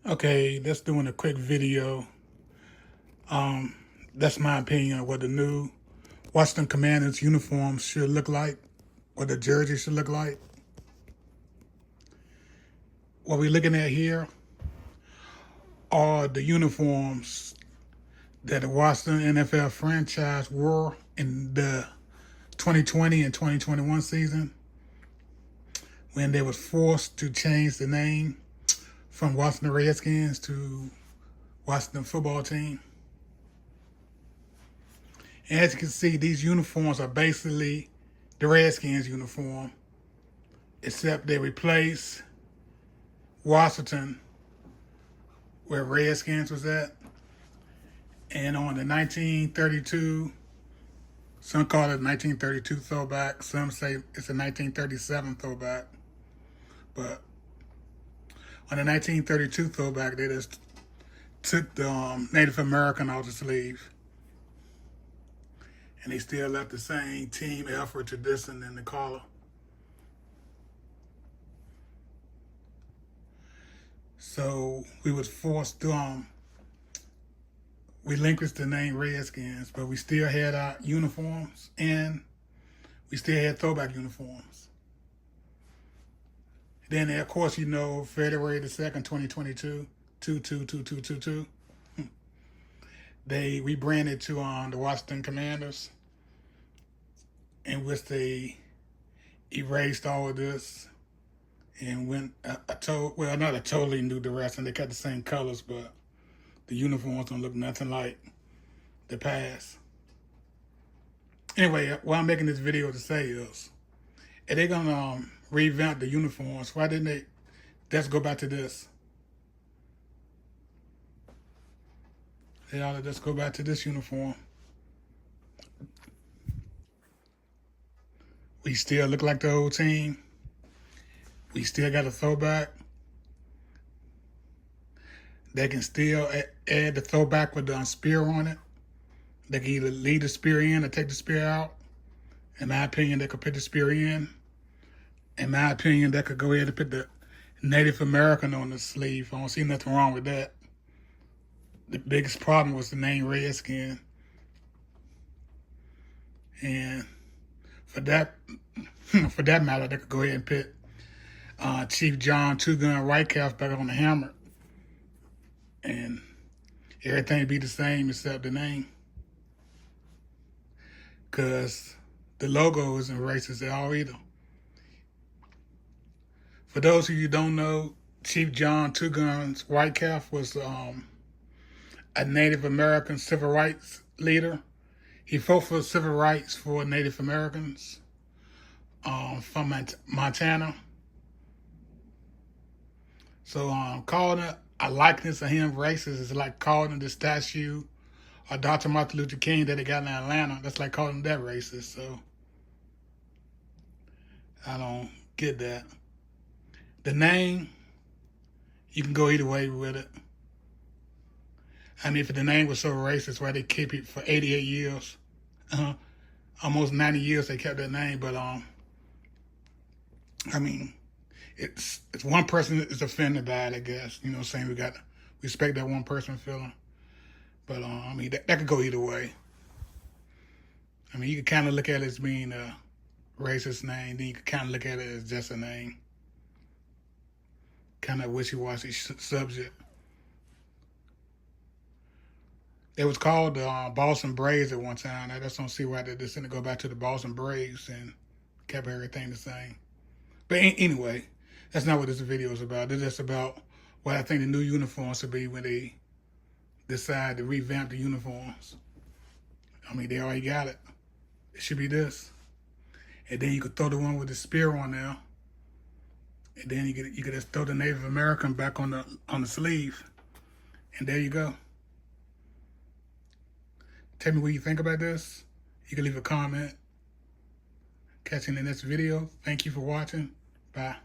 Okay, let's doing a quick video. That's my opinion of what the new Washington Commanders uniforms should look like, what the jersey should look like. What we're looking at here are the uniforms that the Washington NFL franchise wore in the 2020 and 2021 season when they was forced to change the name from Washington Redskins to Washington Football Team. And as you can see, these uniforms are basically the Redskins uniform, except they replace Washington where Redskins was at. And on the 1932, some call it 1932 throwback, some say it's a 1937 throwback. But on the 1932 throwback, they just took the Native American off the sleeve. And they still left the same team effort, tradition in the collar. So we was forced to relinquish the name Redskins, but we still had our uniforms and we still had throwback uniforms. Then, of course, you know, February the 2nd, 2022, 2-2-2-2-2-2, they rebranded to the Washington Commanders, in which they erased all of this and went not a totally new direction. They kept the same colors, but the uniforms don't look nothing like the past. Anyway, what I'm making this video to say is, if they're gonna revamp the uniforms, why didn't they just go back to this? They ought to just go back to this uniform. We still look like the old team. We still got a throwback. They can still add the throwback with the spear on it. They can either leave the spear in or take the spear out. In my opinion, they could put the spear in. In my opinion, they could go ahead and put the Native American on the sleeve. I don't see nothing wrong with that. The biggest problem was the name Redskin. And for that matter, they could go ahead and put Chief John Two Gun Whitecalf back on the hammer. And everything be the same except the name. Because the logo isn't racist at all either. For those of you who don't know, Chief John Two Guns Whitecalf was a Native American civil rights leader. He fought for civil rights for Native Americans from Montana. So calling a likeness of him racist is like calling the statue of Dr. Martin Luther King that they got in Atlanta. That's like calling that racist. So I don't get that. The name, you can go either way with it. I mean, if the name was so racist, why they keep it for 88 years? Almost 90 years they kept that name, but I mean, it's one person is offended by it, I guess. You know what I'm saying? We got to respect that one person feeling. But I mean, that could go either way. I mean, you could kind of look at it as being a racist name, then you could kind of look at it as just a name. Kind of wishy-washy subject. It was called the Boston Braves at one time. I just don't see why they just didn't go back to the Boston Braves and kept everything the same. But anyway, that's not what this video is about. It's just about what I think the new uniforms should be when they decide to revamp the uniforms. I mean, they already got it. It should be this. And then you could throw the one with the spear on there. And then you could just throw the Native American back on the sleeve. And there you go. Tell me what you think about this. You can leave a comment. Catch you in the next video. Thank you for watching. Bye.